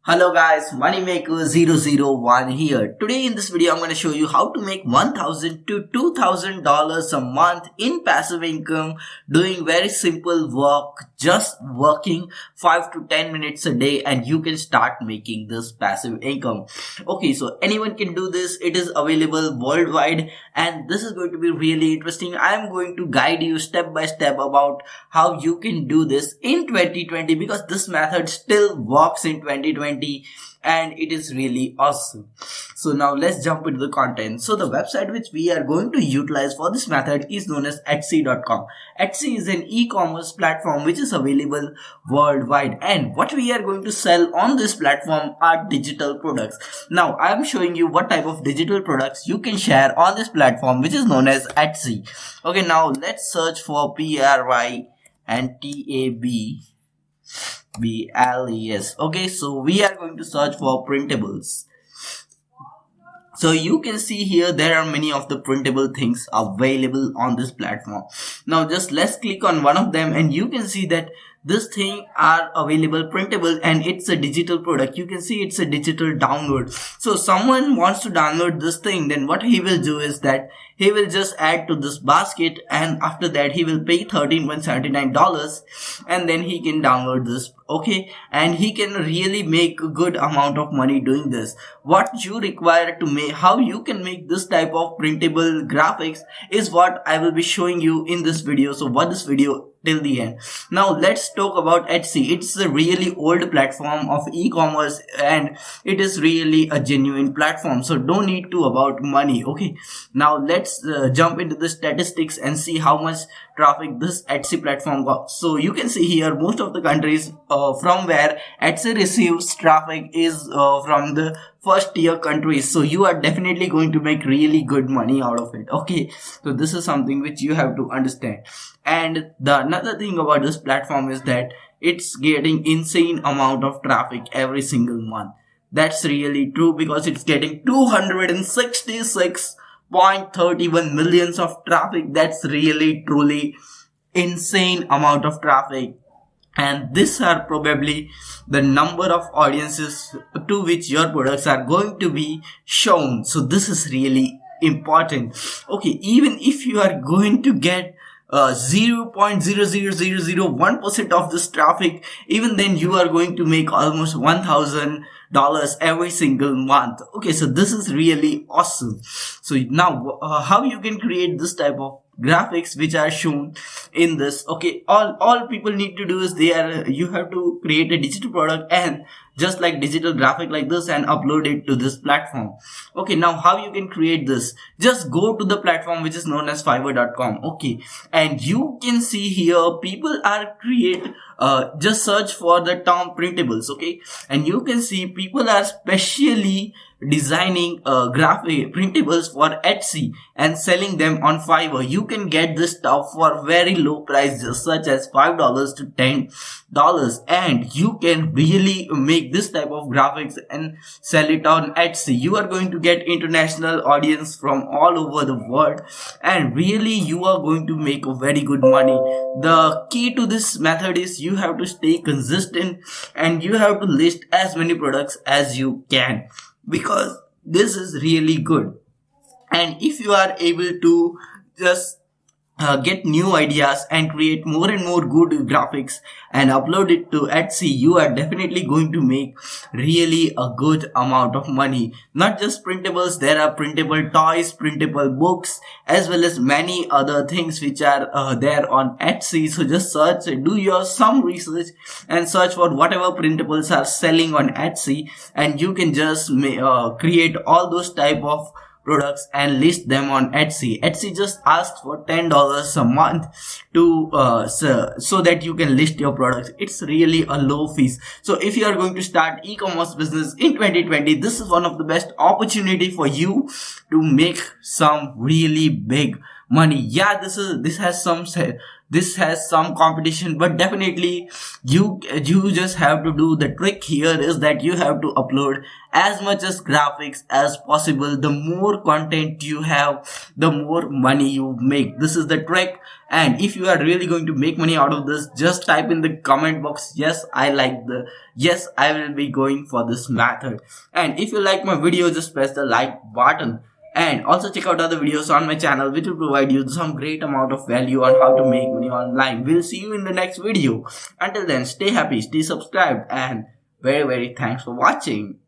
Hello guys, Moneymaker001 here. Today in this video I'm going to show you how to make $1,000 to $2,000 a month in passive income doing very simple work, just working 5 to 10 minutes a day and you can start making this passive income. Okay, so anyone can do this. It is available worldwide and this is going to be really interesting. I am going to guide you step by step about how you can do this in 2020 because this method still works in 2020 and it is really awesome. So now let's jump into the content. So the website which we are going to utilize for this method is known as Etsy.com. Etsy is an e-commerce platform which is available worldwide, and what we are going to sell on this platform are digital products. Now I am showing you what type of digital products you can share on this platform which is known as Etsy. Okay, now let's search for PRYNTABLES. Okay, so we are going to search for printables. So you can see here there are many of the printable things available on this platform. Now just let's click on one of them and you can see that this thing are available printable and it's a digital product. You can see it's a digital download. So someone wants to download this thing, then what he will do is that he will just add to this basket and after that he will pay $13.79 and then he can download this. Okay, and he can really make a good amount of money doing this. What you require to make, how you can make this type of printable graphics is what I will be showing you in this video. So watch this video till the end. Now let's talk about Etsy. It's a really old platform of e-commerce and it is really a genuine platform, so don't need to about money. Okay, now let's jump into the statistics and see how much traffic this Etsy platform got. So you can see here most of the countries from where Etsy receives traffic is from the first tier countries, so you are definitely going to make really good money out of it. Okay, so this is something which you have to understand. And the another thing about this platform is that it's getting insane amount of traffic every single month. That's really true because it's getting 266.31 millions of traffic. That's really truly insane amount of traffic, and these are probably the number of audiences to which your products are going to be shown. So this is really important. Okay, even if you are going to get 0.00001% of this traffic, even then you are going to make almost $1,000 every single month. Okay, so this is really awesome. So now how you can create this type of graphics which are shown in this. Okay, all people need to do is you have to create a digital product and just like digital graphic like this and upload it to this platform. Okay, now how you can create this, just go to the platform which is known as Fiverr.com. Okay, and you can see here people are just search for the term printables. Okay, and you can see people are specially designing graphic printables for Etsy and selling them on Fiverr. You can get this stuff for very low prices such as $5 to $10, and you can really make this type of graphics and sell it on Etsy. You are going to get international audience from all over the world and really you are going to make a very good money. The key to this method is you have to stay consistent and you have to list as many products as you can, because this is really good. And if you are able to just get new ideas and create more and more good graphics and upload it to Etsy, you are definitely going to make really a good amount of money. Not just printables, there are printable toys, printable books, as well as many other things which are there on Etsy. So just search, do some research and search for whatever printables are selling on Etsy, and you can just create all those type of products and list them on Etsy. Etsy just asks for $10 a month to so that you can list your products. It's really a low fees. So if you are going to start e-commerce business in 2020, this is one of the best opportunity for you to make some really big money. Yeah, this has some this has some competition, but definitely you just have to do. The trick here is that you have to upload as much as graphics as possible. The more content you have, the more money you make. This is the trick. And if you are really going to make money out of this, just type in the comment box, yes, I will be going for this method. And if you like my video, just press the like button. And also check out other videos on my channel which will provide you some great amount of value on how to make money online. We'll see you in the next video. Until then, stay happy, stay subscribed, and very thanks for watching.